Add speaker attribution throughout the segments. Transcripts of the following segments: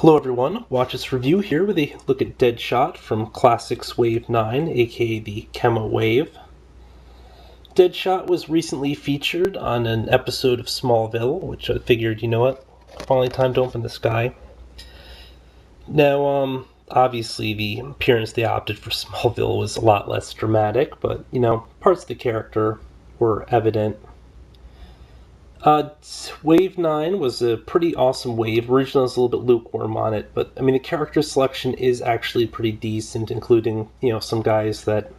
Speaker 1: Hello everyone, watch this review here with a look at Deadshot from Classics Wave 9, aka the Chemo Wave. Deadshot was recently featured on an episode of Smallville, which I figured, you know what, finally time to open this guy. Now, obviously the appearance they opted for Smallville was a lot less dramatic, but, parts of the character were evident. Wave 9 was a pretty awesome wave. Originally, I was a little bit lukewarm on it, but, the character selection is actually pretty decent, including, some guys that,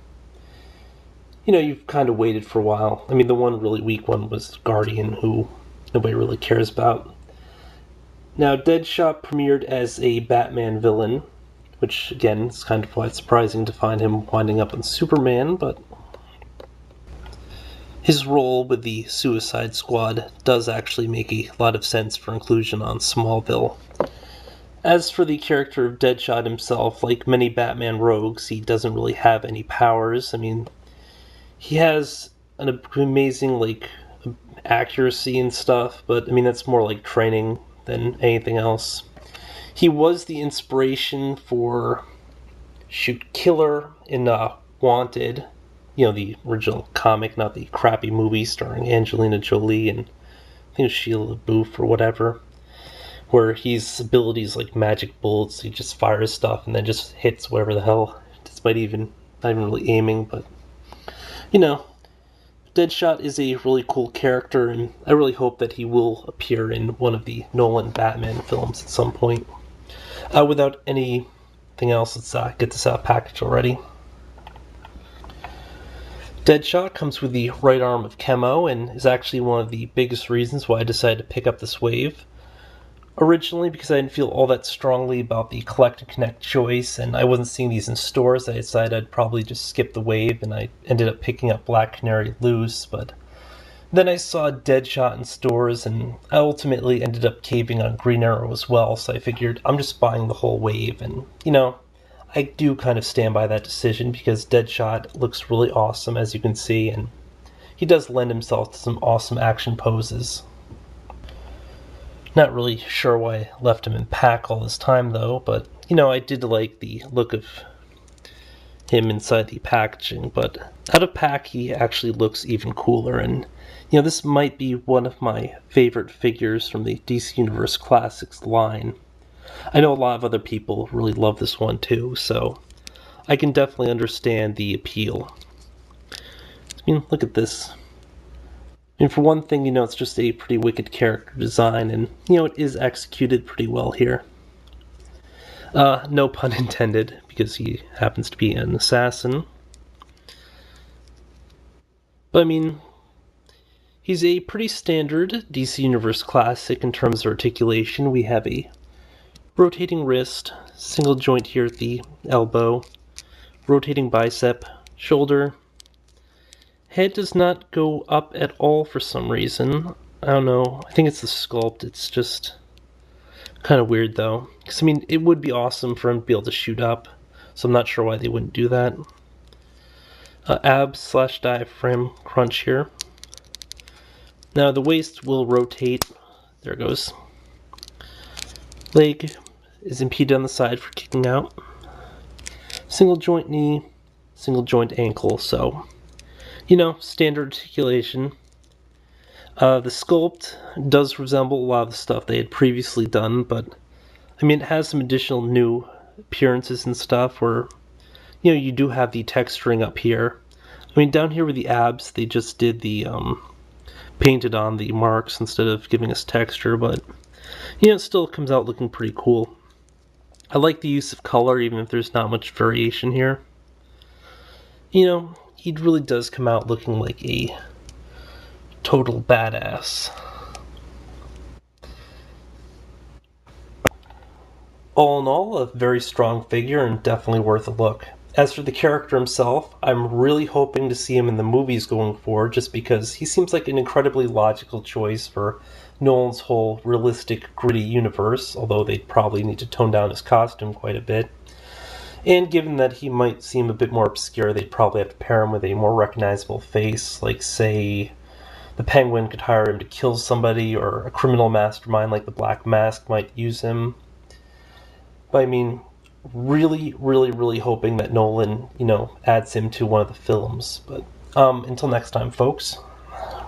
Speaker 1: you've kind of waited for a while. The one really weak one was Guardian, who nobody really cares about. Now, Deadshot premiered as a Batman villain, which, again, is kind of quite surprising to find him winding up on Superman, but his role with the Suicide Squad does actually make a lot of sense for inclusion on Smallville. As for the character of Deadshot himself, like many Batman rogues, he doesn't really have any powers. He has an amazing, accuracy and stuff, but, that's more like training than anything else. He was the inspiration for Killer in Wanted, the original comic, not the crappy movie starring Angelina Jolie and I think it was Sheila LaBeouf or whatever, where his abilities like magic bullets, he just fires stuff and then just hits whatever the hell, despite not even really aiming, but, Deadshot is a really cool character, and I really hope that he will appear in one of the Nolan Batman films at some point. Without anything else, let's get this package already. Deadshot comes with the right arm of Chemo and is actually one of the biggest reasons why I decided to pick up this wave. Originally, because I didn't feel all that strongly about the Collect and Connect choice, and I wasn't seeing these in stores, I decided I'd probably just skip the wave, and I ended up picking up Black Canary loose, but then I saw Deadshot in stores, and I ultimately ended up caving on Green Arrow as well, so I figured I'm just buying the whole wave, and, I do kind of stand by that decision because Deadshot looks really awesome, as you can see, and he does lend himself to some awesome action poses. Not really sure why I left him in pack all this time, though, but, I did like the look of him inside the packaging, but out of pack he actually looks even cooler, and, this might be one of my favorite figures from the DC Universe Classics line. I know a lot of other people really love this one too, so I can definitely understand the appeal. Look at this. For one thing, it's just a pretty wicked character design, and, it is executed pretty well here. No pun intended, because he happens to be an assassin. But, he's a pretty standard DC Universe classic in terms of articulation. We have a rotating wrist, single joint here at the elbow, rotating bicep, shoulder. Head does not go up at all for some reason. I don't know. I think it's the sculpt. It's just kind of weird, though. Because, it would be awesome for him to be able to shoot up, so I'm not sure why they wouldn't do that. Abs/diaphragm crunch here. Now, the waist will rotate. There it goes. Leg is impeded on the side for kicking out. Single joint knee, single joint ankle, so, standard articulation. The sculpt does resemble a lot of the stuff they had previously done, but, it has some additional new appearances and stuff where, you do have the texturing up here. Down here with the abs, they just did the, painted on the marks instead of giving us texture, but, it still comes out looking pretty cool. I like the use of color, even if there's not much variation here. He really does come out looking like a total badass. All in all, a very strong figure and definitely worth a look. As for the character himself, I'm really hoping to see him in the movies going forward, just because he seems like an incredibly logical choice for Nolan's whole realistic, gritty universe, although they'd probably need to tone down his costume quite a bit. And given that he might seem a bit more obscure, they'd probably have to pair him with a more recognizable face, like, say, the Penguin could hire him to kill somebody, or a criminal mastermind like the Black Mask might use him. But I mean, really, really, really hoping that Nolan, adds him to one of the films. But until next time, folks.